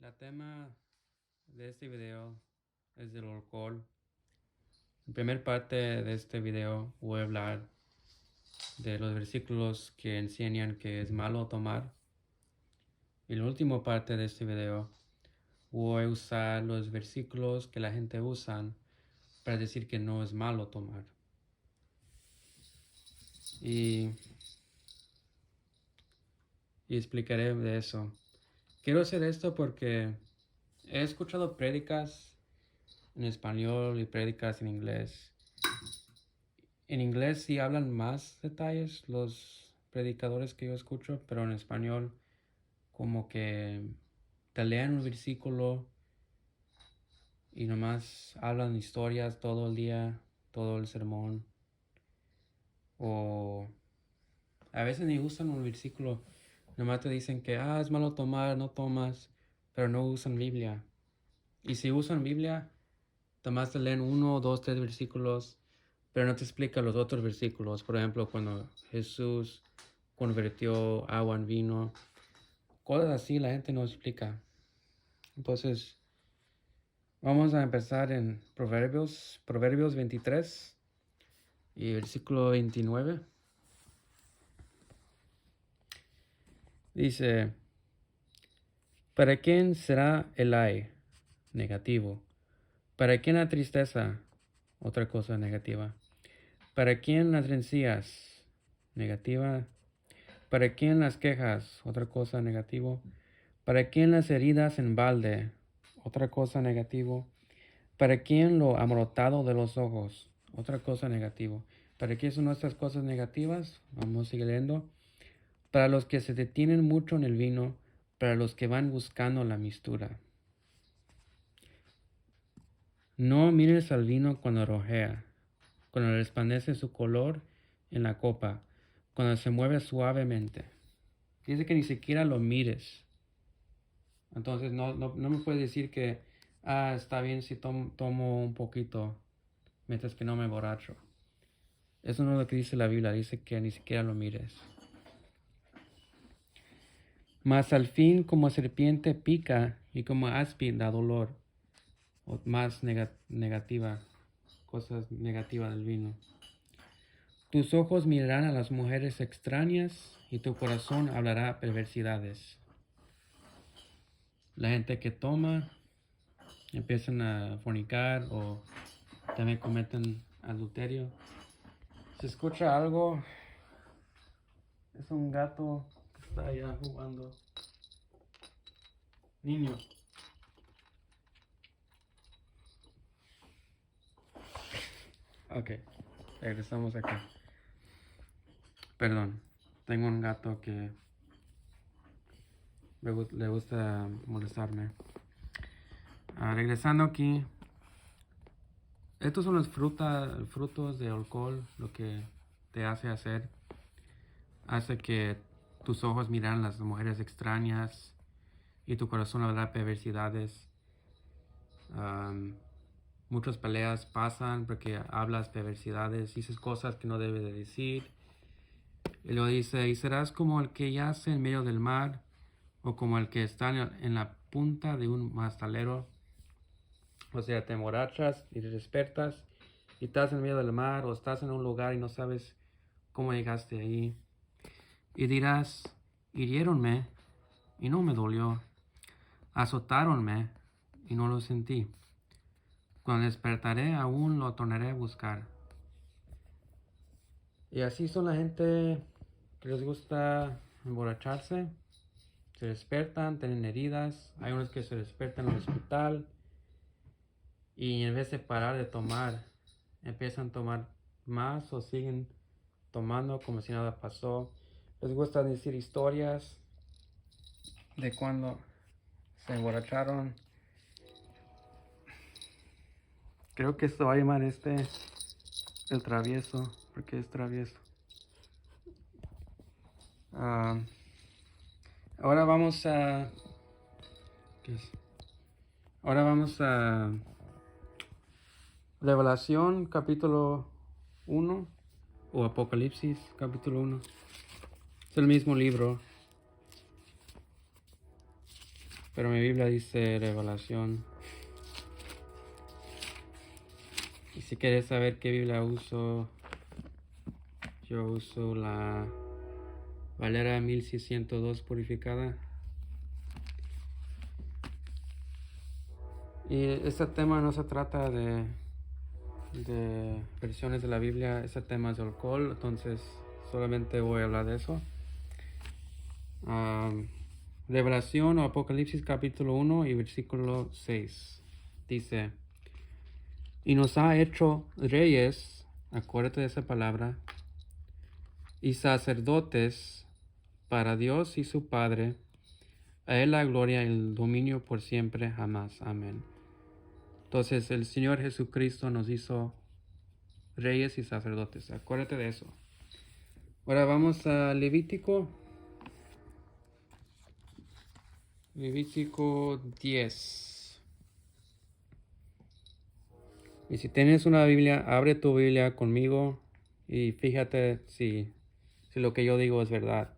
El tema de este video es del alcohol. En primera parte de este video voy a hablar de los versículos que enseñan que es malo tomar. Y en la última parte de este video voy a usar los versículos que la gente usa para decir que no es malo tomar. Y explicaré de eso. Quiero hacer esto porque he escuchado prédicas en español y prédicas en inglés. En inglés sí hablan más detalles los predicadores que yo escucho, pero en español como que te leen un versículo y nomás hablan historias todo el día, todo el sermón. O a veces ni usan un versículo, nomás te dicen que es malo tomar, no tomas, pero no usan Biblia. Y si usan Biblia, nomás te leen 1, 2, 3 versículos, pero no te explica los otros versículos. Por ejemplo, cuando Jesús convirtió agua en vino, cosas así la gente no explica. Entonces, vamos a empezar en Proverbios 23 y versículo 29. Dice, ¿para quién será el ay? Negativo. ¿Para quién la tristeza? Otra cosa negativa. ¿Para quién las rencillas? Negativa. ¿Para quién las quejas? Otra cosa negativo. ¿Para quién las heridas en balde? Otra cosa negativo. ¿Para quién lo amorotado de los ojos? Otra cosa negativo. ¿Para qué son nuestras cosas negativas? Vamos a seguir leyendo. Para los que se detienen mucho en el vino, para los que van buscando la mistura. No mires al vino cuando rojea, cuando resplandece su color en la copa, cuando se mueve suavemente. Dice que ni siquiera lo mires. Entonces no me puedes decir que está bien si tomo un poquito mientras que no me borracho. Eso no es lo que dice la Biblia, dice que ni siquiera lo mires. Mas al fin como serpiente pica y como áspid da dolor. O más negativa, cosas negativas del vino. Tus ojos mirarán a las mujeres extrañas y tu corazón hablará perversidades. La gente que toma empiezan a fornicar o también cometen adulterio. Se escucha algo. Es un gato que está allá jugando. Niño. Ok, regresamos acá. Perdón, tengo un gato que le gusta molestarme. Regresando aquí. Estos son los frutos de alcohol, lo que te hace hacer. Hace que tus ojos miran las mujeres extrañas y tu corazón hablará perversidades. Muchas peleas pasan porque hablas perversidades, dices cosas que no debes de decir. Y luego dice, y serás como el que yace en medio del mar, o como el que está en la punta de un mastalero. O sea, te emborrachas y te despertas y estás en medio del mar o estás en un lugar y no sabes cómo llegaste ahí. Y dirás, hiriéronme y no me dolió. Azotáronme y no lo sentí. Cuando despertaré aún lo tornaré a buscar. Y así son la gente que les gusta emborracharse. Se despertan, tienen heridas. Hay unos que se despertan en el hospital. Y en vez de parar de tomar, empiezan a tomar más o siguen tomando como si nada pasó. Les gusta decir historias de cuando se emborracharon. Creo que esto va a llamar el travieso, porque es travieso. Ahora vamos a... ¿qué es? Ahora vamos a Revelación capítulo 1 o Apocalipsis capítulo 1. Es el mismo libro. Pero mi Biblia dice Revelación. Y si quieres saber qué Biblia uso, yo uso la Valera 1602 purificada. Y este tema no se trata de versiones de la Biblia, este tema es de alcohol, entonces solamente voy a hablar de eso. Revelación o Apocalipsis capítulo 1 y versículo 6. Dice, y nos ha hecho reyes, acuérdate de esa palabra, y sacerdotes para Dios y su Padre. A Él la gloria y el dominio por siempre, jamás. Amén. Entonces el Señor Jesucristo nos hizo reyes y sacerdotes. Acuérdate de eso. Ahora vamos a Levítico. Levítico 10. Y si tienes una Biblia, abre tu Biblia conmigo y fíjate si lo que yo digo es verdad.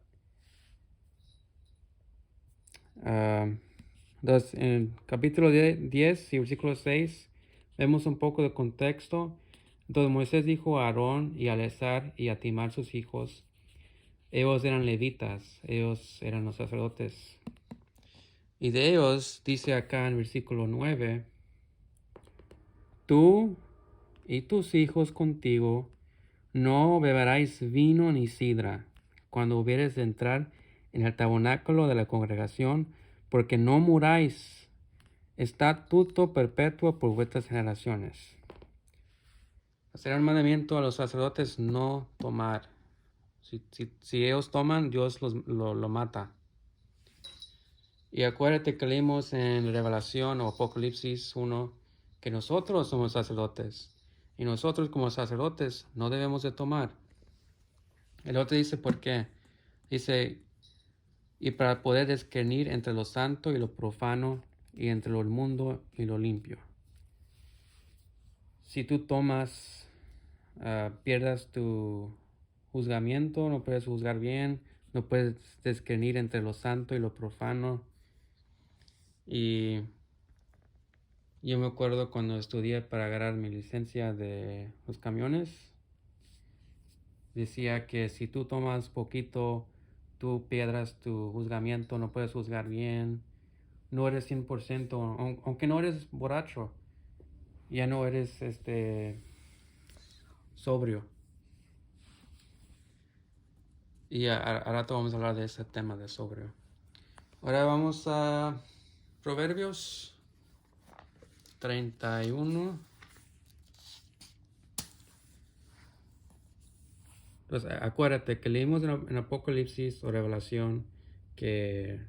Entonces, en capítulo 10 y versículo 6, vemos un poco de contexto. Entonces Moisés dijo a Aarón y a Eleazar y a Timar sus hijos, ellos eran levitas, ellos eran los sacerdotes. Y de ellos dice acá en versículo 9, tú y tus hijos contigo no beberáis vino ni sidra cuando hubieres de entrar en el tabernáculo de la congregación, porque no muráis, estatuto perpetuo por vuestras generaciones. Será un mandamiento a los sacerdotes no tomar. Si ellos toman, Dios lo mata. Y acuérdate que leímos en Revelación o Apocalipsis 1 que nosotros somos sacerdotes. Y nosotros como sacerdotes no debemos de tomar. El otro dice por qué. Dice, y para poder discernir entre lo santo y lo profano, y entre lo inmundo y lo limpio. Si tú tomas, pierdas tu juzgamiento, no puedes juzgar bien, no puedes discernir entre lo santo y lo profano. Y yo me acuerdo cuando estudié para agarrar mi licencia de los camiones, decía que si tú tomas poquito, tú pierdas tu juzgamiento, no puedes juzgar bien, no eres 100%, aunque no eres borracho, ya no eres sobrio. Y a rato vamos a hablar de ese tema de sobrio. Ahora vamos a Proverbios 31. Entonces, acuérdate que leímos en Apocalipsis o Revelación que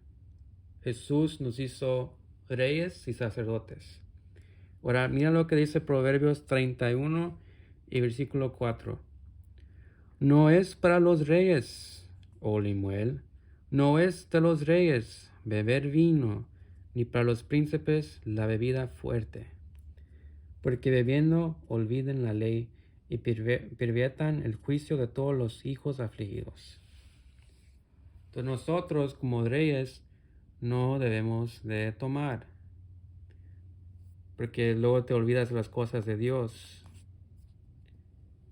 Jesús nos hizo reyes y sacerdotes. Ahora, mira lo que dice Proverbios 31 y versículo 4. No es para los reyes, oh Limuel, no es de los reyes beber vino, ni para los príncipes la bebida fuerte, porque bebiendo olviden la ley y perviertan el juicio de todos los hijos afligidos. Entonces nosotros como reyes no debemos de tomar, porque luego te olvidas de las cosas de Dios.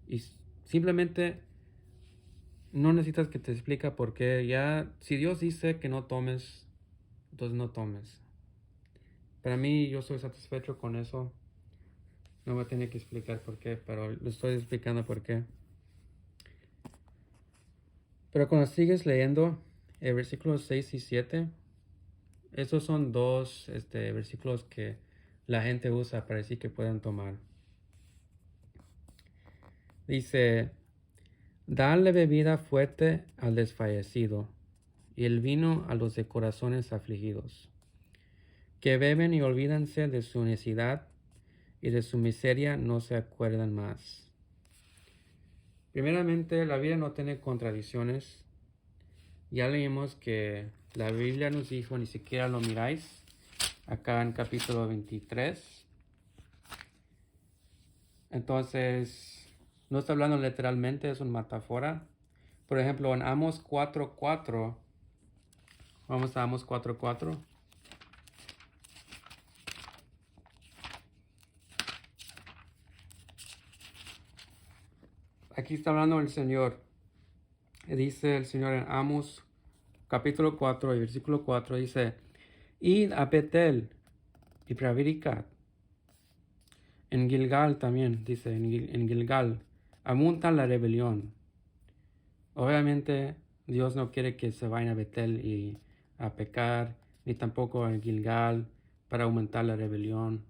Y simplemente no necesitas que te explique por qué. Ya, si Dios dice que no tomes, entonces no tomes. Para mí, yo soy satisfecho con eso. No me tiene que explicar por qué, pero lo estoy explicando por qué. Pero cuando sigues leyendo el versículo 6 y 7, esos son dos versículos que la gente usa para decir que pueden tomar. Dice, dale bebida fuerte al desfallecido y el vino a los de corazones afligidos, que beben y olvídanse de su necesidad y de su miseria no se acuerdan más. Primeramente, la Biblia no tiene contradicciones. Ya leímos que la Biblia nos dijo, ni siquiera lo miráis, acá en capítulo 23. Entonces, no está hablando literalmente, es una metáfora. Por ejemplo, en Amos 4:4, vamos a Amos 4:4. aquí está hablando el Señor. Dice el Señor en Amos capítulo 4 y versículo 4, dice, id a Betel y Praviricad. En Gilgal también, dice, en Gilgal, amonta la rebelión. Obviamente, Dios no quiere que se vayan a Betel y a pecar, ni tampoco a Gilgal para aumentar la rebelión.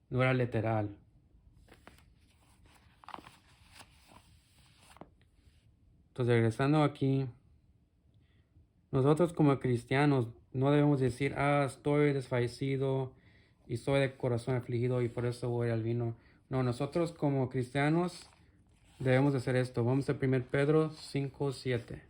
No era literal. Entonces, regresando aquí, nosotros como cristianos no debemos decir, estoy desfallecido y estoy de corazón afligido y por eso voy al vino. No, nosotros como cristianos debemos de hacer esto. Vamos a 1 Pedro 5:7.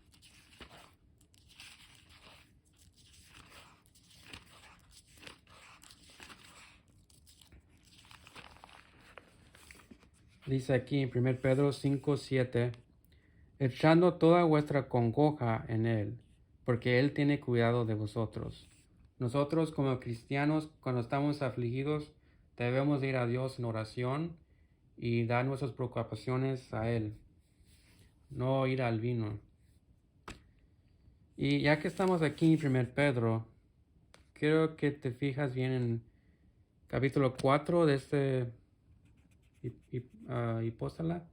Dice aquí en 1 Pedro 5:7, echando toda vuestra congoja en Él, porque Él tiene cuidado de vosotros. Nosotros como cristianos, cuando estamos afligidos, debemos ir a Dios en oración y dar nuestras preocupaciones a Él, no ir al vino. Y ya que estamos aquí en 1 Pedro, quiero que te fijas bien en capítulo 4 de este epístola,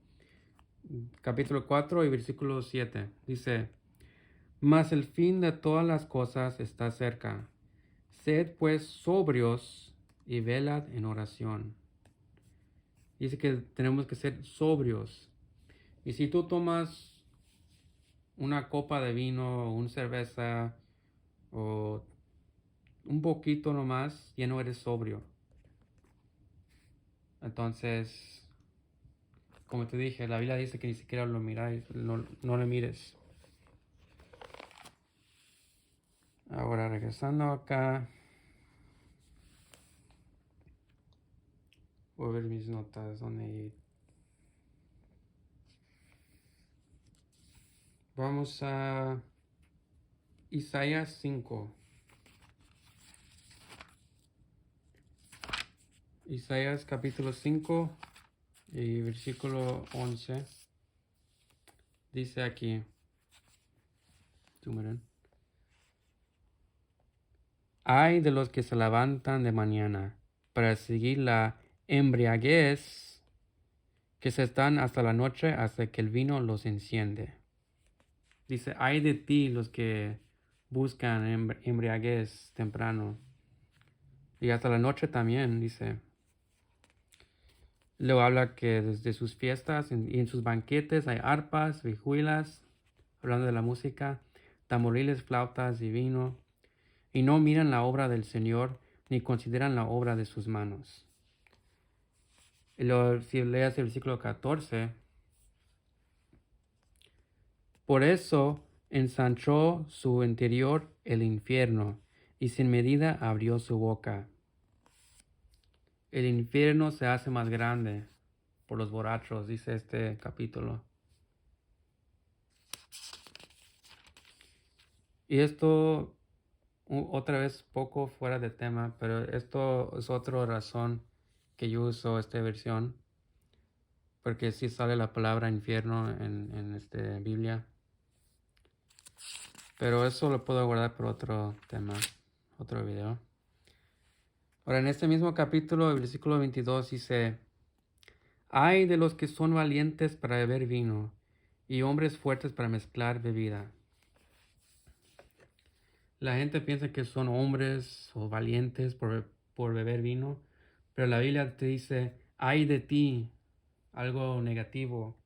capítulo 4 y versículo 7. Dice, mas el fin de todas las cosas está cerca. Sed pues sobrios y velad en oración. Dice que tenemos que ser sobrios. Y si tú tomas una copa de vino, o una cerveza, o un poquito nomás, ya no eres sobrio. Entonces, como te dije, la Biblia dice que ni siquiera lo miráis, no lo mires. Ahora, regresando acá. Voy a ver mis notas, donde vamos a Isaías 5. Isaías capítulo 5 y versículo 11. Dice aquí, miren, ay de los que se levantan de mañana para seguir la embriaguez, que se están hasta la noche hasta que el vino los enciende. Dice, ay de ti los que buscan embriaguez temprano. Y hasta la noche también, dice. Luego habla que desde sus fiestas y en sus banquetes hay arpas, vihuilas, hablando de la música, tamboriles, flautas y vino, y no miran la obra del Señor, ni consideran la obra de sus manos. Y luego, si leas el versículo 14, por eso ensanchó su interior el infierno, y sin medida abrió su boca. El infierno se hace más grande por los borrachos, dice este capítulo. Y esto, otra vez poco fuera de tema, pero esto es otra razón que yo uso esta versión, porque sí sale la palabra infierno en esta Biblia. Pero eso lo puedo guardar por otro tema, otro video. Ahora, en este mismo capítulo, el versículo 22 dice, ay de los que son valientes para beber vino y hombres fuertes para mezclar bebida. La gente piensa que son hombres o valientes por beber vino, pero la Biblia te dice, ay de ti, algo negativo.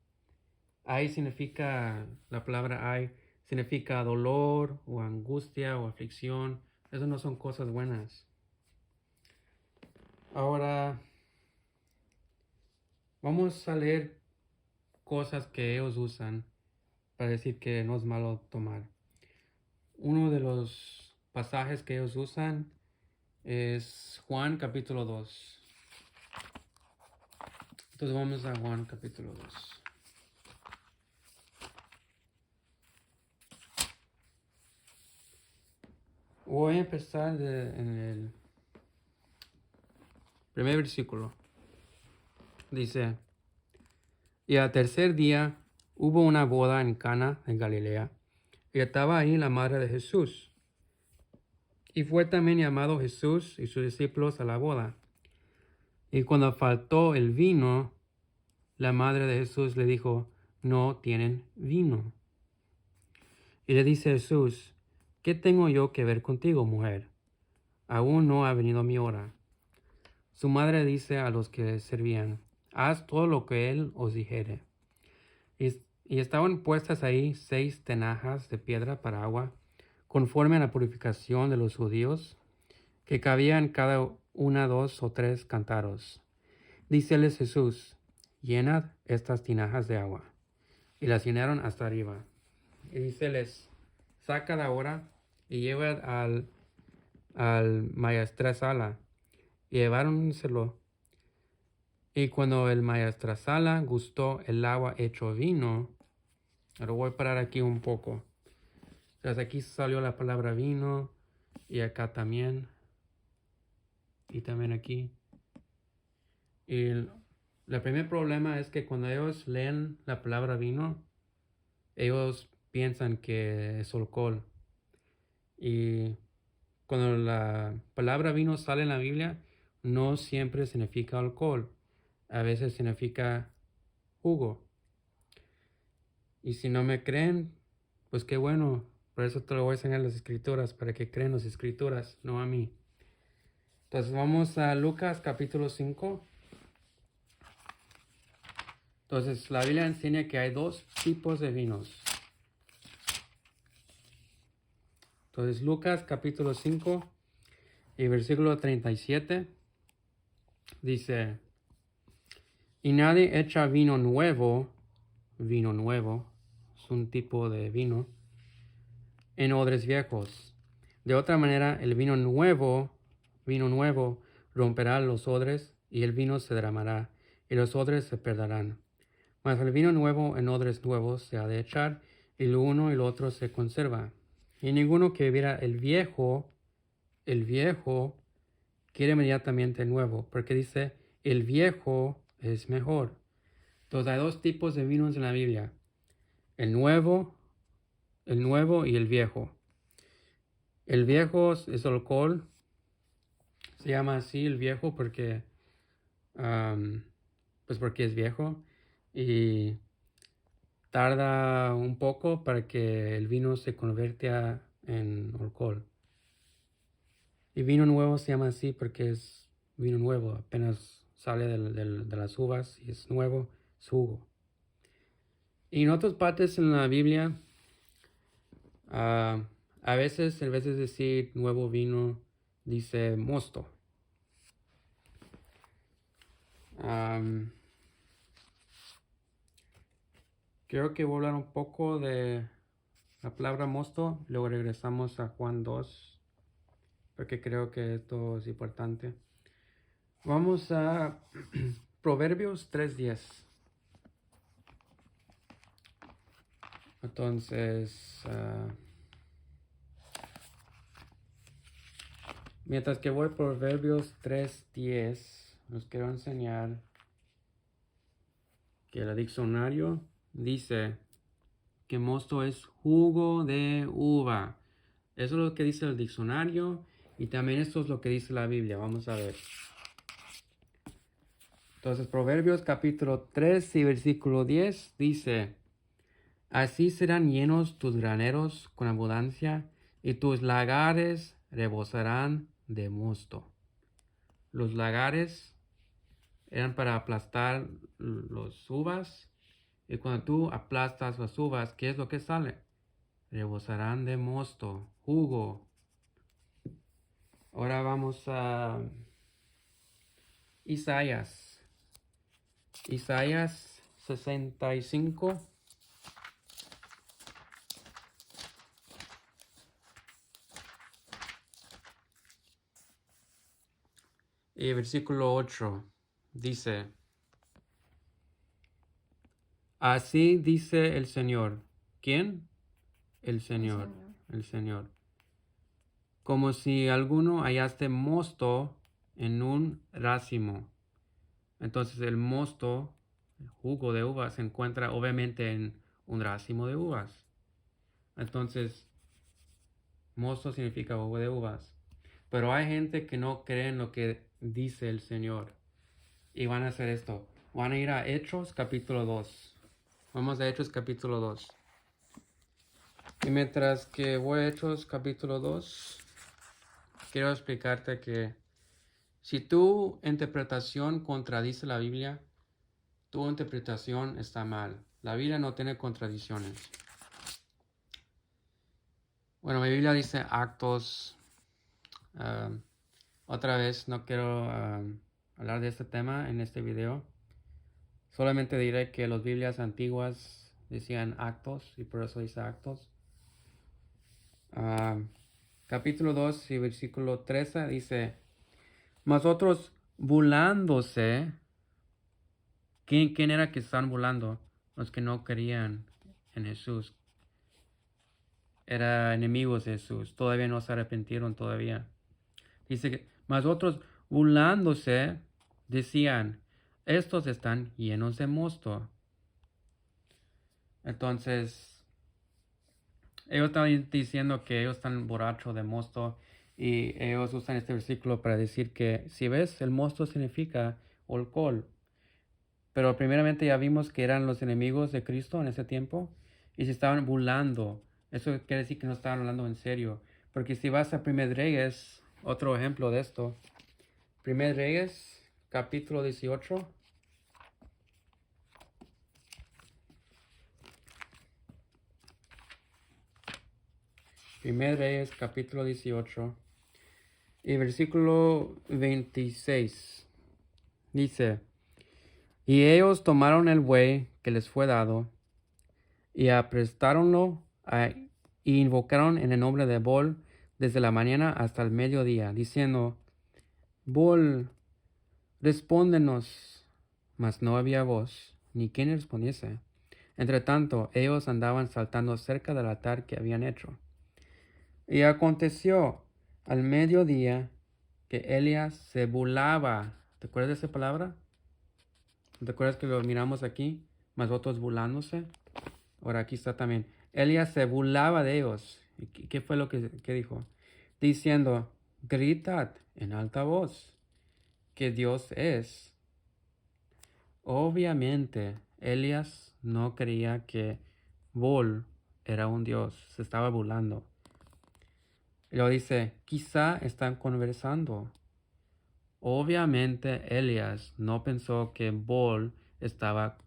Ay significa, la palabra ay, significa dolor o angustia o aflicción. Eso no son cosas buenas. Ahora, vamos a leer cosas que ellos usan para decir que no es malo tomar. Uno de los pasajes que ellos usan es Juan capítulo 2. Entonces vamos a Juan capítulo 2. Voy a empezar en el primer versículo. Dice, Y al tercer día hubo una boda en Cana, en Galilea, y estaba ahí la madre de Jesús. Y fue también llamado Jesús y sus discípulos a la boda. Y cuando faltó el vino, la madre de Jesús le dijo, no tienen vino. Y le dice Jesús, ¿qué tengo yo que ver contigo, mujer? Aún no ha venido mi hora. Su madre dice a los que servían, haz todo lo que él os dijere. Y estaban puestas ahí 6 tinajas de piedra para agua, conforme a la purificación de los judíos, que cabían cada una 2 o 3 cántaros. Díceles Jesús, llenad estas tinajas de agua. Y las llenaron hasta arriba. Y díceles, sacad ahora y llevad al maestresala. Y lleváronselo. Y cuando el maestresala gustó el agua hecho vino, ahora voy a parar aquí un poco. Entonces aquí salió la palabra vino y acá también. Y también aquí. Y el primer problema es que cuando ellos leen la palabra vino, ellos piensan que es alcohol. Y cuando la palabra vino sale en la Biblia, no siempre significa alcohol. A veces significa jugo. Y si no me creen, pues qué bueno. Por eso te lo voy a enseñar las escrituras, para que creen las escrituras, no a mí. Entonces vamos a Lucas capítulo 5. Entonces la Biblia enseña que hay 2 tipos de vinos. Entonces Lucas capítulo 5 y versículo 37 dice, y nadie echa vino nuevo es un tipo de vino, en odres viejos. De otra manera, el vino nuevo, romperá los odres, y el vino se derramará, y los odres se perderán. Mas el vino nuevo en odres nuevos se ha de echar, y lo uno y lo otro se conserva. Y ninguno que bebiera el viejo, quiere inmediatamente el nuevo, porque dice, el viejo es mejor. Entonces hay 2 tipos de vinos en la Biblia. El nuevo y el viejo. El viejo es alcohol. Se llama así el viejo porque, pues porque es viejo. Y tarda un poco para que el vino se convierta en alcohol. Y vino nuevo se llama así porque es vino nuevo. Apenas sale de las uvas y es nuevo, es jugo. Y en otras partes en la Biblia, a veces, en vez de decir nuevo vino, dice mosto. Creo que voy a hablar un poco de la palabra mosto. Luego regresamos a Juan 2, porque creo que esto es importante. Vamos a Proverbios 3:10. Entonces, mientras que voy a Proverbios 3:10, os quiero enseñar que el diccionario dice que mosto es jugo de uva. Eso es lo que dice el diccionario y también esto es lo que dice la Biblia. Vamos a ver. Entonces, Proverbios capítulo 3 y versículo 10 dice, así serán llenos tus graneros con abundancia y tus lagares rebosarán de mosto. Los lagares eran para aplastar las uvas y cuando tú aplastas las uvas, ¿qué es lo que sale? Rebosarán de mosto, jugo. Ahora vamos a Isaías. Isaías 65. Y versículo 8 dice, así dice el Señor. ¿Quién? El Señor. El Señor. Como si alguno hallaste mosto en un racimo. Entonces el mosto jugo de uvas se encuentra obviamente en un racimo de uvas. Entonces, mosto significa jugo de uvas. Pero hay gente que no cree en lo que dice el Señor. Y van a hacer esto. Van a ir a Hechos capítulo 2. Vamos a Hechos capítulo 2. Y mientras que voy a Hechos capítulo 2, quiero explicarte que si tu interpretación contradice la Biblia, tu interpretación está mal. La Biblia no tiene contradicciones. Bueno, mi Biblia dice actos. Otra vez no quiero hablar de este tema en este video. Solamente diré que las Biblias antiguas decían actos y por eso dice actos. Capítulo 2 y versículo 13 dice: Mas otros burlándose. ¿Quién era que estaban burlando? Los que no creían en Jesús. Eran enemigos de Jesús. Todavía no se arrepintieron todavía. Dice que, mas otros burlándose decían: estos están llenos de mosto. Entonces, ellos están diciendo que ellos están borrachos de mosto. Y ellos usan este versículo para decir que, si ves, el mosto significa alcohol. Pero primeramente ya vimos que eran los enemigos de Cristo en ese tiempo y se estaban burlando. Eso quiere decir que no estaban hablando en serio. Porque si vas a 1 Reyes, otro ejemplo de esto. 1 Reyes, capítulo 18. 1 Reyes, capítulo 18. Y versículo 26. Dice: Y ellos tomaron el buey que les fue dado y aprestáronlo y invocaron en el nombre de Bol desde la mañana hasta el mediodía, diciendo: Bol, respóndenos. Mas no había voz, ni quien respondiese. Entre tanto, ellos andaban saltando cerca del altar que habían hecho. Y aconteció al mediodía que Elías se burlaba. ¿Te acuerdas de esa palabra? ¿Te acuerdas que lo miramos aquí? Mas otros burlándose. Ahora aquí está también. Elías se burlaba de ellos. ¿Y qué fue lo que dijo? Diciendo: gritad en alta voz que Dios es. Obviamente, Elías no creía que Bol era un dios. Se estaba burlando. Y luego dice: quizá están conversando. Obviamente, Elías no pensó que Bol estaba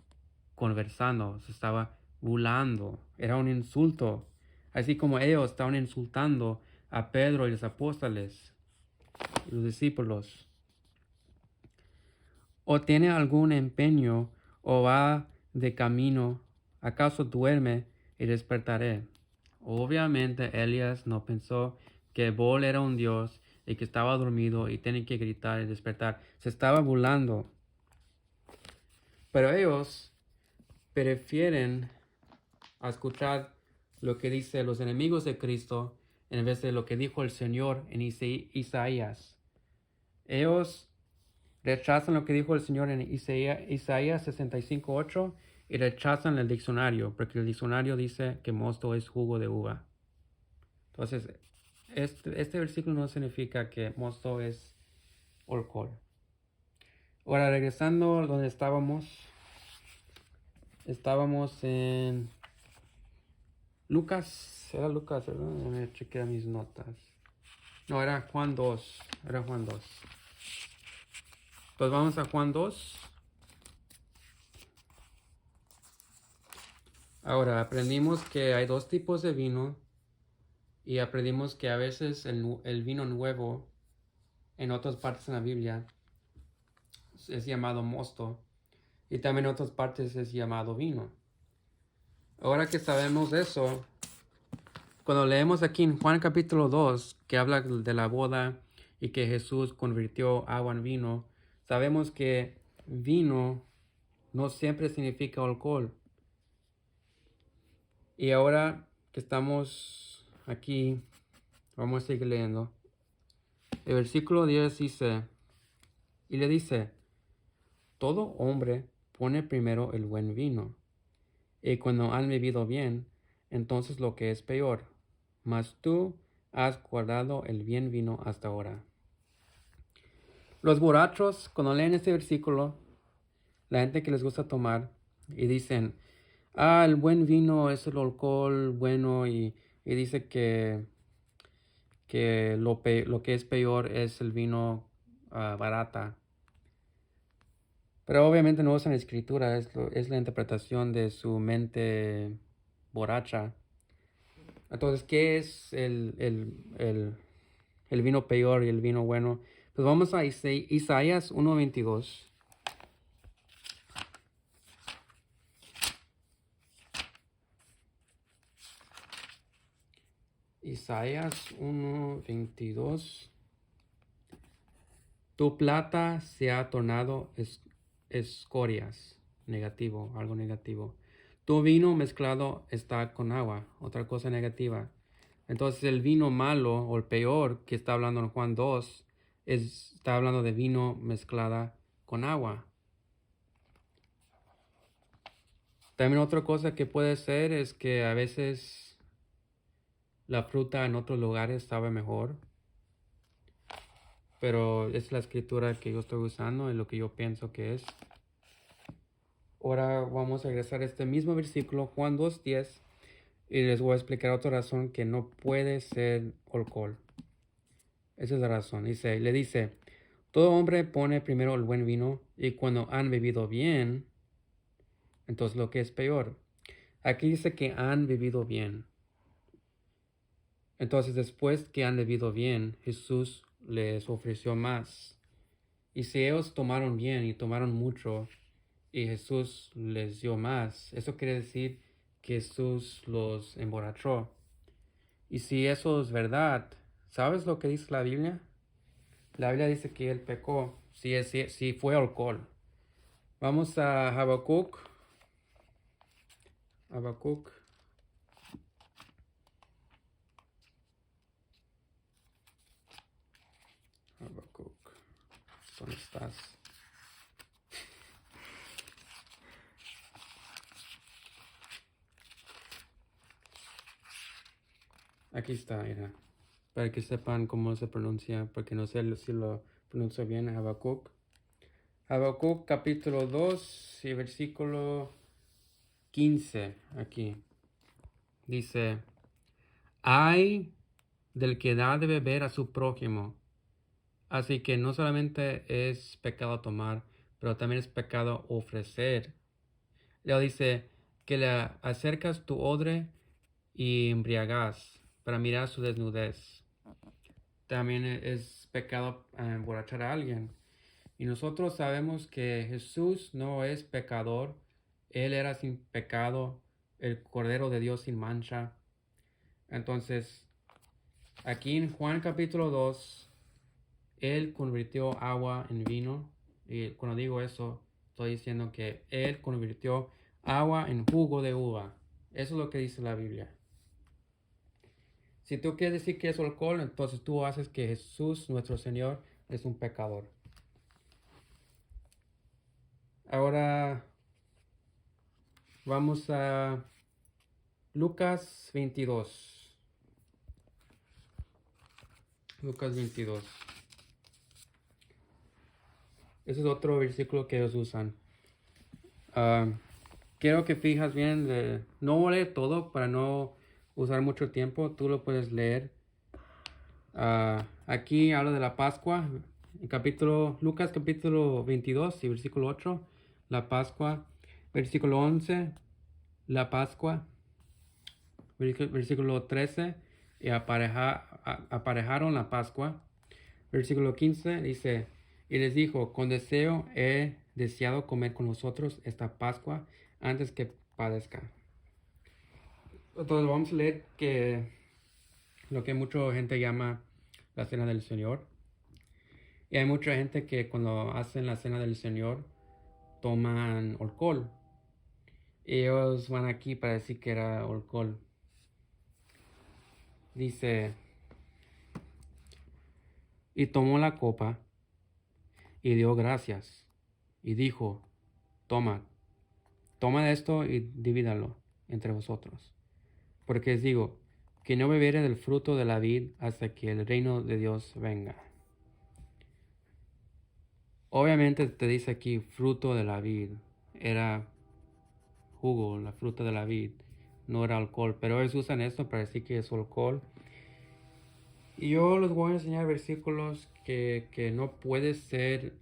conversando. Se estaba burlando. Era un insulto. Así como ellos estaban insultando a Pedro y los apóstoles, los discípulos. ¿O tiene algún empeño o va de camino? ¿Acaso duerme y despertaré? Obviamente Elías no pensó que Bol era un dios y que estaba dormido y tenía que gritar y despertar. Se estaba burlando. Pero ellos prefieren escuchar lo que dicen los enemigos de Cristo en vez de lo que dijo el Señor en Isaías. Ellos rechazan lo que dijo el Señor en Isaías 65:8 y rechazan el diccionario, porque el diccionario dice que mosto es jugo de uva. Entonces, este versículo no significa que mosto es alcohol. Ahora, regresando a donde estábamos en Lucas. Era Lucas, ¿verdad? Me chequeé mis notas. No, era Juan 2. Era Juan 2. Pues vamos a Juan 2. Ahora, aprendimos que hay dos tipos de vino y aprendimos que a veces el vino nuevo en otras partes en la Biblia es llamado mosto y también en otras partes es llamado vino. Ahora que sabemos eso, cuando leemos aquí en Juan capítulo 2 que habla de la boda y que Jesús convirtió agua en vino, sabemos que vino no siempre significa alcohol. Y ahora que estamos aquí, vamos a seguir leyendo. El versículo 10 dice, y le dice: todo hombre pone primero el buen vino, y cuando han bebido bien, entonces lo que es peor. Mas tú has guardado el bien vino hasta ahora. Los borrachos, cuando leen este versículo, la gente que les gusta tomar, y dicen, el buen vino es el alcohol bueno, y dice que lo que es peor es el vino barata. Pero obviamente no es en la escritura, es la interpretación de su mente borracha. Entonces, ¿qué es el vino peor y el vino bueno? Pues vamos a Isaías 1:22. Isaías 1:22. Tu plata se ha tornado escorias. Negativo, algo negativo. Tu vino mezclado está con agua, otra cosa negativa. Entonces el vino malo o el peor que está hablando en Juan 2 está hablando de vino mezclada con agua. También otra cosa que puede ser es que a veces la fruta en otros lugares sabe mejor. Pero es la escritura que yo estoy usando y lo que yo pienso que es. Ahora vamos a regresar a este mismo versículo, Juan 2:10, y les voy a explicar otra razón que no puede ser alcohol. Esa es la razón. Le dice, todo hombre pone primero el buen vino y cuando han bebido bien, entonces lo que es peor. Aquí dice que han bebido bien. Entonces después que han bebido bien, Jesús les ofreció más. Y si ellos tomaron bien y tomaron mucho, y Jesús les dio más, eso quiere decir que Jesús los emborrachó. Y si eso es verdad, ¿sabes lo que dice la Biblia? La Biblia dice que él pecó, si fue alcohol. Vamos a Habacuc. Habacuc. Habacuc. ¿Dónde estás? Aquí está, mira. Para que sepan cómo se pronuncia, porque no sé si lo pronuncio bien, Habacuc. Habacuc capítulo 2 y versículo 15, aquí. Dice, ay del que da de beber a su prójimo. Así que no solamente es pecado tomar, pero también es pecado ofrecer. Luego dice, que le acercas tu odre y embriagas para mirar su desnudez. También es pecado emborrachar a alguien. Y nosotros sabemos que Jesús no es pecador. Él era sin pecado, el Cordero de Dios sin mancha. Entonces, aquí en Juan capítulo 2, Él convirtió agua en vino. Y cuando digo eso, estoy diciendo que Él convirtió agua en jugo de uva. Eso es lo que dice la Biblia. Si tú quieres decir que es alcohol, entonces tú haces que Jesús, nuestro Señor, es un pecador. Ahora vamos a Lucas 22. Lucas 22. Ese es otro versículo que ellos usan. Quiero que fijas bien, no voy a leer todo para no usar mucho tiempo. Tú lo puedes leer. Aquí habla de la Pascua. Lucas capítulo 22 y versículo 8. La Pascua. Versículo 11. La Pascua. Versículo 13. Y aparejaron la Pascua. Versículo 15 dice, y les dijo, con deseo he deseado comer con vosotros esta Pascua antes que padezca. Entonces vamos a leer que lo que mucha gente llama la Cena del Señor. Y hay mucha gente que cuando hacen la Cena del Señor toman alcohol. Y ellos van aquí para decir que era alcohol. Dice, y tomó la copa y dio gracias y dijo, toma de esto y divídalo entre vosotros. Porque os digo, que no bebiere del fruto de la vid hasta que el reino de Dios venga. Obviamente te dice aquí fruto de la vid. Era jugo, la fruta de la vid. No era alcohol. Pero ellos usan esto para decir que es alcohol. Y yo les voy a enseñar versículos que no puede ser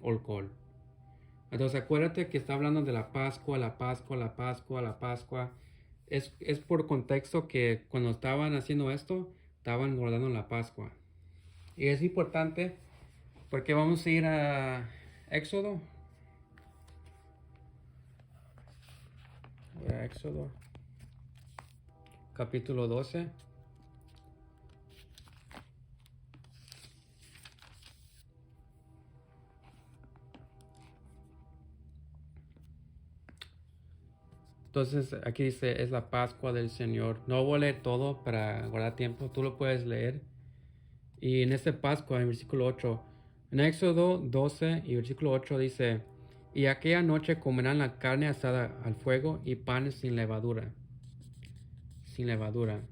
alcohol. Entonces acuérdate que está hablando de la Pascua, la Pascua, la Pascua, la Pascua. Es por contexto que cuando estaban haciendo esto, estaban guardando la Pascua. Y es importante porque vamos a ir a Éxodo. A Éxodo, capítulo 12. Entonces aquí dice, es la Pascua del Señor. No voy a leer todo para guardar tiempo, tú lo puedes leer. Y en este Pascua, en versículo 8, en Éxodo 12 y versículo 8 dice, y aquella noche comerán la carne asada al fuego y panes sin levadura. Sin levadura.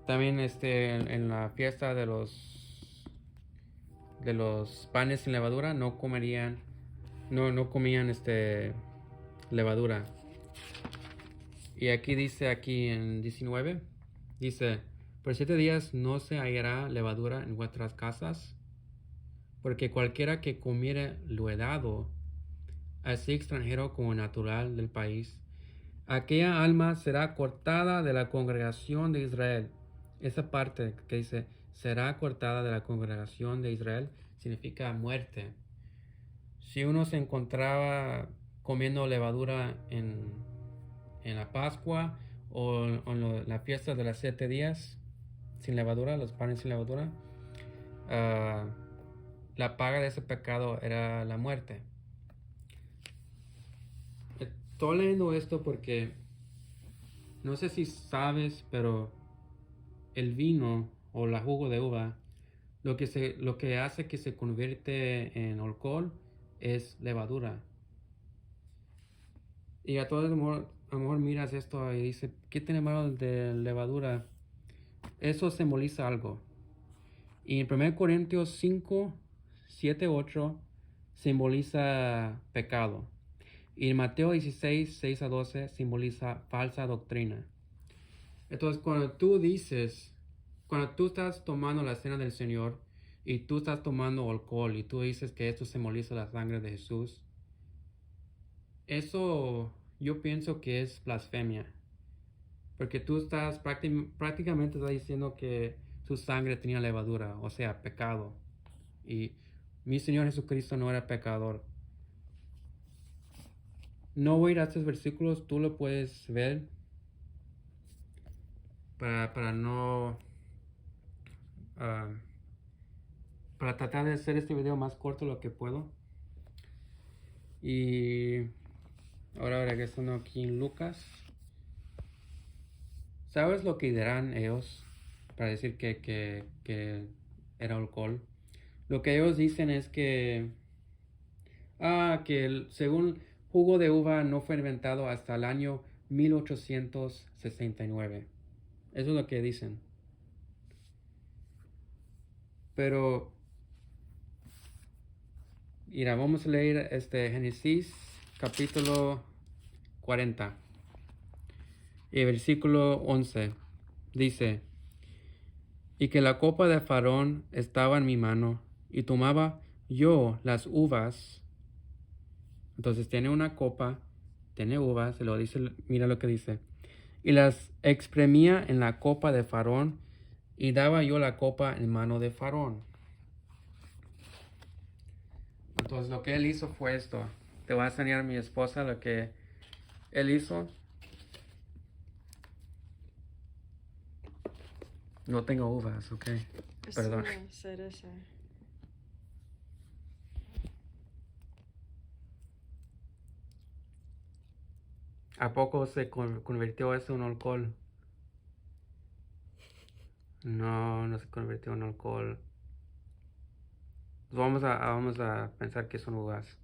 También en la fiesta de los panes sin levadura no comían levadura. Y aquí dice, aquí en 19, dice, por 7 días no se hallará levadura en vuestras casas, porque cualquiera que comiere lo hedado, así extranjero como natural del país, aquella alma será cortada de la congregación de Israel. Esa parte que dice, será cortada de la congregación de Israel, significa muerte. Si uno se encontraba comiendo levadura en la Pascua o en la fiesta de los 7 días sin levadura, los panes sin levadura, la paga de ese pecado era la muerte. Estoy leyendo esto porque no sé si sabes, pero el vino o la jugo de uva, lo que hace que se convierte en alcohol es levadura. Y a todos a lo mejor miras esto y dices, ¿qué tiene malo de levadura? Eso simboliza algo. Y en 1 Corintios 5, 7, 8 simboliza pecado. Y en Mateo 16, 6 a 12 simboliza falsa doctrina. Entonces cuando tú estás tomando la cena del Señor y tú estás tomando alcohol y tú dices que esto simboliza la sangre de Jesús, eso yo pienso que es blasfemia. Porque tú estás prácticamente estás diciendo que su sangre tenía levadura, o sea, pecado. Y mi Señor Jesucristo no era pecador. No voy a ir a estos versículos, tú lo puedes ver para no... para tratar de hacer este video más corto lo que puedo. Y ahora regresando aquí en Lucas. ¿Sabes lo que dirán ellos para decir que era alcohol? Lo que ellos dicen es que según jugo de uva no fue inventado hasta el año 1869. Eso es lo que dicen. Pero, mira, vamos a leer Génesis capítulo 40 y versículo 11. Dice, y que la copa de Faraón estaba en mi mano, y tomaba yo las uvas. Entonces tiene una copa, tiene uvas, se lo dice, mira lo que dice. Y las exprimía en la copa de Faraón, y daba yo la copa en mano de Faraón. Entonces lo que él hizo fue esto. Te voy a enseñar a mi esposa lo que él hizo. No tengo uvas, ok. Perdón. Es una cereza. ¿A poco se convirtió eso en alcohol? No, no se convirtió en alcohol. Pues vamos a pensar que son uvas.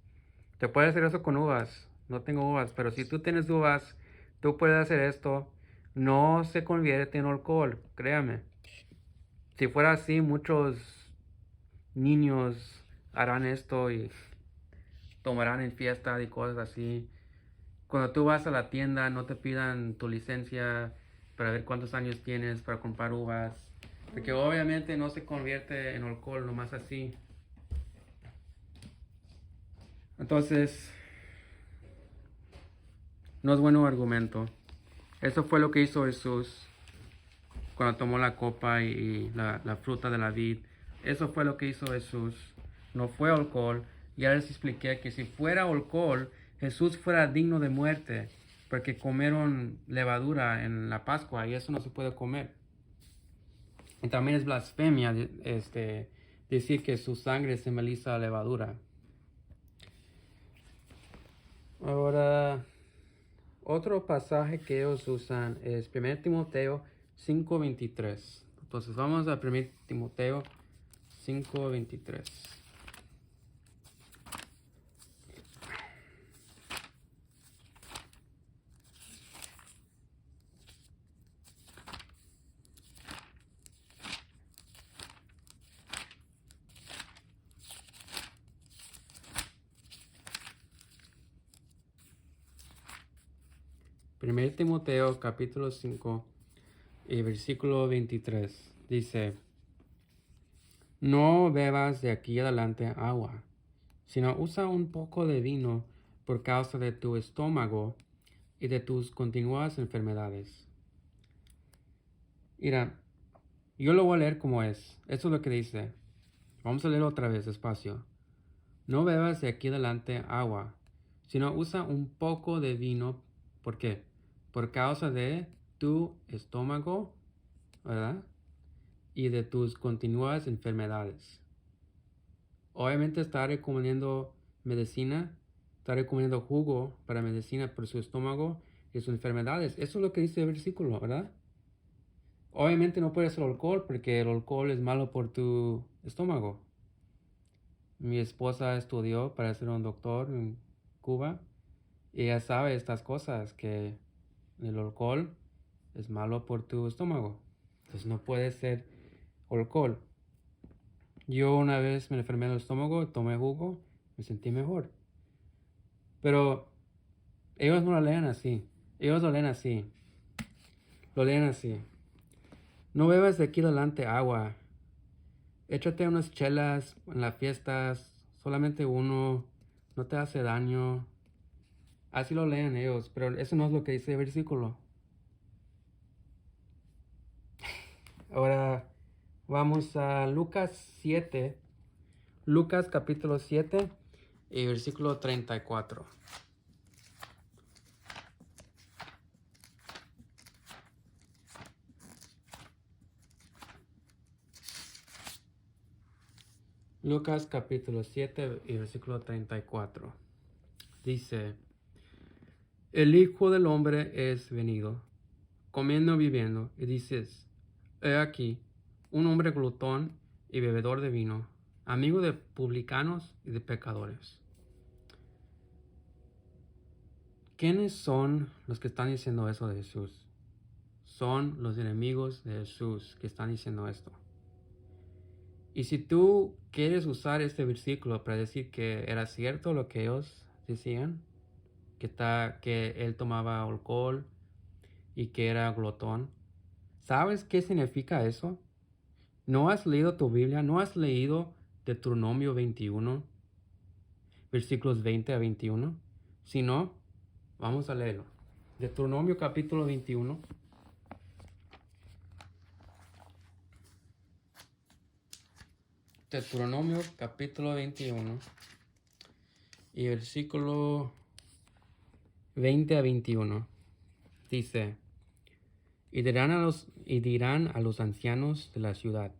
Te puedes hacer eso con uvas. No tengo uvas, pero si tú tienes uvas, tú puedes hacer esto. No se convierte en alcohol, créame. Si fuera así, muchos niños harán esto y tomarán en fiesta y cosas así. Cuando tú vas a la tienda, no te pidan tu licencia para ver cuántos años tienes para comprar uvas. Porque obviamente no se convierte en alcohol nomás así. Entonces, no es bueno argumento. Eso fue lo que hizo Jesús cuando tomó la copa y la fruta de la vid. Eso fue lo que hizo Jesús. No fue alcohol. Ya les expliqué que si fuera alcohol, Jesús fuera digno de muerte, porque comieron levadura en la Pascua y eso no se puede comer. Y también es blasfemia decir que su sangre simboliza levadura. Ahora, otro pasaje que ellos usan es 1 Timoteo 5:23. Entonces vamos a 1 Timoteo 5:23. Primer Timoteo capítulo 5 y versículo 23 dice: No bebas de aquí adelante agua, sino usa un poco de vino por causa de tu estómago y de tus continuas enfermedades. Mira, yo lo voy a leer como es. Eso es lo que dice. Vamos a leerlo otra vez despacio. No bebas de aquí adelante agua, sino usa un poco de vino. ¿Por qué? Por causa de tu estómago, ¿verdad? Y de tus continuas enfermedades. Obviamente está recomendando medicina, está recomendando jugo para medicina por su estómago y sus enfermedades. Eso es lo que dice el versículo, ¿verdad? Obviamente no puede ser alcohol porque el alcohol es malo por tu estómago. Mi esposa estudió para ser un doctor en Cuba y ella sabe estas cosas, que el alcohol es malo por tu estómago. Entonces no puede ser alcohol. Yo una vez me enfermé del estómago, tomé jugo, me sentí mejor. Pero ellos no lo leen así. Ellos lo leen así. Lo leen así. No bebas de aquí adelante agua. Échate unas chelas en las fiestas. Solamente uno. No te hace daño. Así lo leen ellos. Pero eso no es lo que dice el versículo. Ahora vamos a Lucas 7. Lucas capítulo 7 y versículo 34. Lucas capítulo 7 y versículo 34. Dice: El Hijo del Hombre es venido, comiendo y bebiendo, y dices: He aquí, un hombre glotón y bebedor de vino, amigo de publicanos y de pecadores. ¿Quiénes son los que están diciendo eso de Jesús? Son los enemigos de Jesús que están diciendo esto. Y si tú quieres usar este versículo para decir que era cierto lo que ellos decían, que él tomaba alcohol y que era glotón, ¿sabes qué significa eso? ¿No has leído tu Biblia? ¿No has leído Deuteronomio 21, versículos 20 a 21? Si no, vamos a leerlo. Deuteronomio capítulo 21. Deuteronomio capítulo 21 y versículo 20 a 21. Dice: y dirán a los ancianos de la ciudad: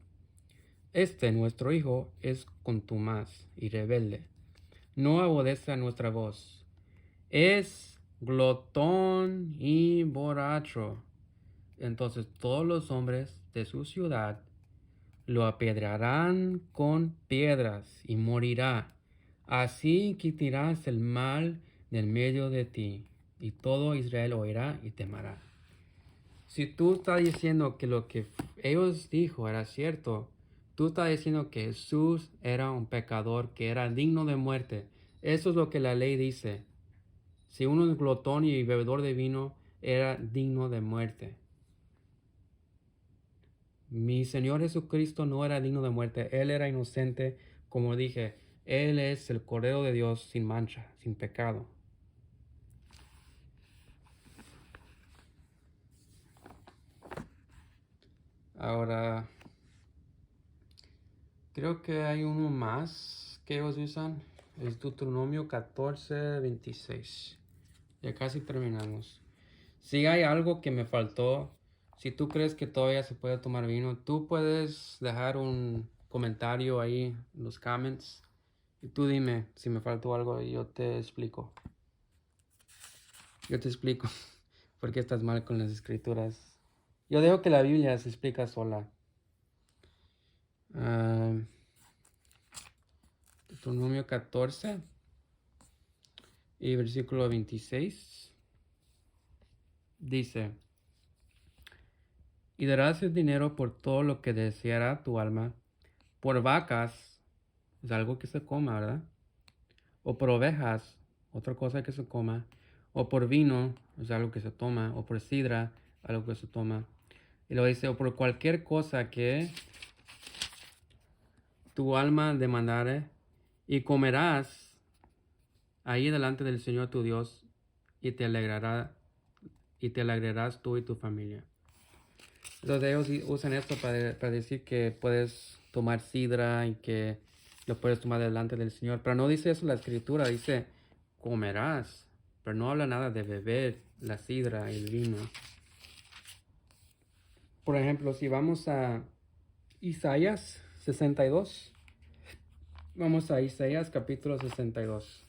nuestro hijo es contumaz y rebelde, no obedece a nuestra voz, es glotón y borracho. Entonces todos los hombres de su ciudad lo apedrearán con piedras y morirá. Así quitarás el mal del medio de ti, y todo Israel oirá y temerá. Si tú estás diciendo que lo que ellos dijo era cierto, tú estás diciendo que Jesús era un pecador, que era digno de muerte. Eso es lo que la ley dice. Si uno es glotón y bebedor de vino, era digno de muerte. Mi Señor Jesucristo no era digno de muerte. Él era inocente. Como dije, Él es el Cordero de Dios sin mancha, sin pecado. Ahora, creo que hay uno más que ellos usan. Es Deuteronomio 14:26. Ya casi terminamos. Si hay algo que me faltó, si tú crees que todavía se puede tomar vino, tú puedes dejar un comentario ahí en los comments. Y tú dime si me faltó algo y yo te explico. Yo te explico por qué estás mal con las escrituras. Yo dejo que la Biblia se explica sola. Deuteronomio 14 y versículo 26 dice: Y darás el dinero por todo lo que deseara tu alma, por vacas, es algo que se coma, ¿verdad? O por ovejas, otra cosa que se coma, o por vino, es algo que se toma, o por sidra, algo que se toma. Y luego dice, o por cualquier cosa que tu alma demandare, y comerás ahí delante del Señor tu Dios, y te alegrarás tú y tu familia. Entonces ellos usan esto para decir que puedes tomar sidra y que lo puedes tomar delante del Señor. Pero no dice eso la escritura, dice comerás. Pero no habla nada de beber la sidra y el vino. Por ejemplo, si vamos a Isaías 62. Vamos a Isaías capítulo 62.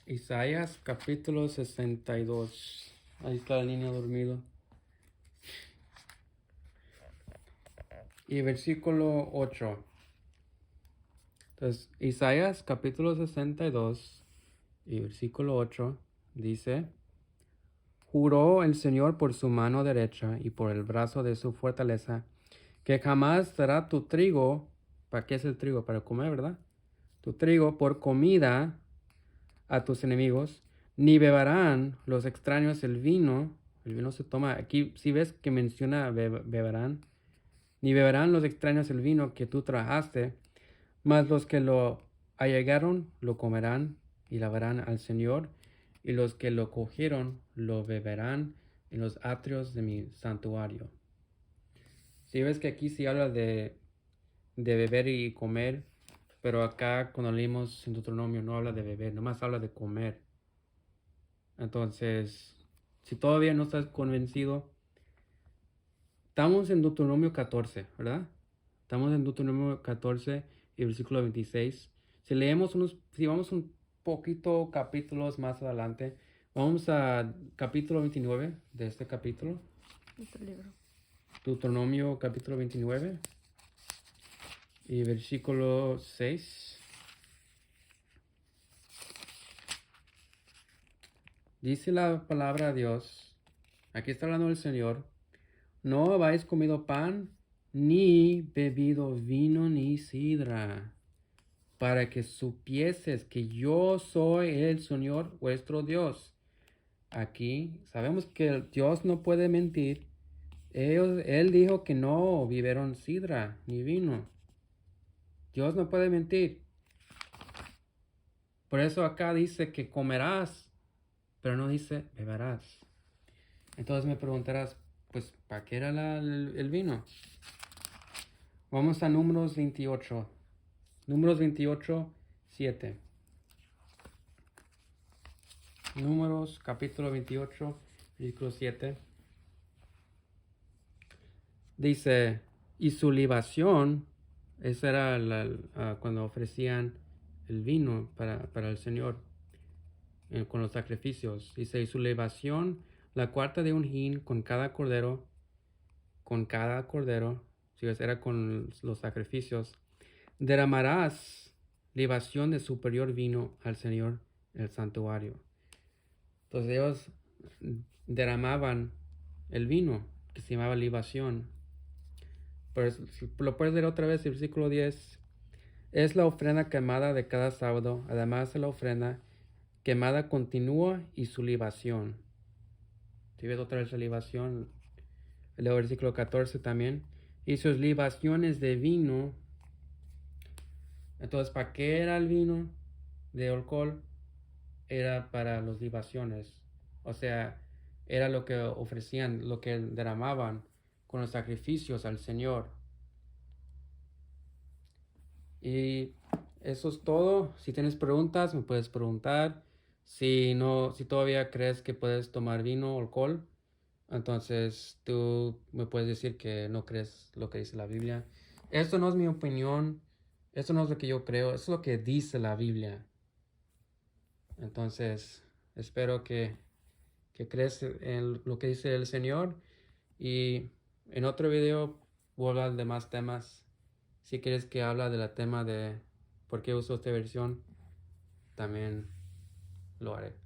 Isaías capítulo 62. Ahí está el niño dormido. Y versículo 8. Entonces, Isaías capítulo 62 y versículo 8 dice: Juró el Señor por su mano derecha y por el brazo de su fortaleza, que jamás dará tu trigo. ¿Para qué es el trigo? Para comer, ¿verdad? Tu trigo por comida a tus enemigos, ni beberán los extraños el vino. El vino se toma, aquí si ves que menciona beberán, ni beberán los extraños el vino que tú trajaste, mas los que lo allegaron lo comerán y lavarán al Señor, y los que lo cogieron lo beberán en los atrios de mi santuario. Si ves que aquí sí habla de beber y comer, pero acá cuando leímos en Deuteronomio no habla de beber, nomás habla de comer. Entonces, si todavía no estás convencido, estamos en Deuteronomio 14, ¿verdad? Estamos en Deuteronomio 14 y versículo 26. Si vamos un poquito capítulos más adelante, vamos a capítulo 29 de este capítulo. Este libro. Deuteronomio capítulo 29 y versículo 6. Dice la palabra de Dios, aquí está hablando el Señor: No habéis comido pan, ni bebido vino, ni sidra, para que supieses que yo soy el Señor vuestro Dios. Aquí sabemos que Dios no puede mentir. Él dijo que no bebieron sidra ni vino. Dios no puede mentir. Por eso acá dice que comerás, pero no dice beberás. Entonces me preguntarás, pues, ¿para qué era el vino? Vamos a Números 28. Números 28, 7. Números capítulo 28, versículo 7. Dice, y su libación, esa era cuando ofrecían el vino para el Señor. con los sacrificios. Dice, y su libación, la cuarta de un hin con cada cordero, si ves, era con los sacrificios, derramarás libación de superior vino al Señor el santuario. Entonces ellos derramaban el vino, que se llamaba libación. Pues, lo puedes leer otra vez, el versículo 10. Es la ofrenda quemada de cada sábado, además de la ofrenda quemada continua y su libación. Si ves otra vez la libación, el versículo 14 también. Y sus libaciones de vino. Entonces, ¿para qué era el vino de alcohol? Era para las libaciones. O sea, era lo que ofrecían, lo que derramaban con los sacrificios al Señor. Y eso es todo. Si tienes preguntas, me puedes preguntar. Si no, si todavía crees que puedes tomar vino o alcohol, entonces tú me puedes decir que no crees lo que dice la Biblia. Esto no es mi opinión. Esto no es lo que yo creo. Esto es lo que dice la Biblia. Entonces, espero que crees en lo que dice el Señor. Y en otro video voy a hablar de más temas. Si quieres que hable de la tema de por qué uso esta versión, también lo haré.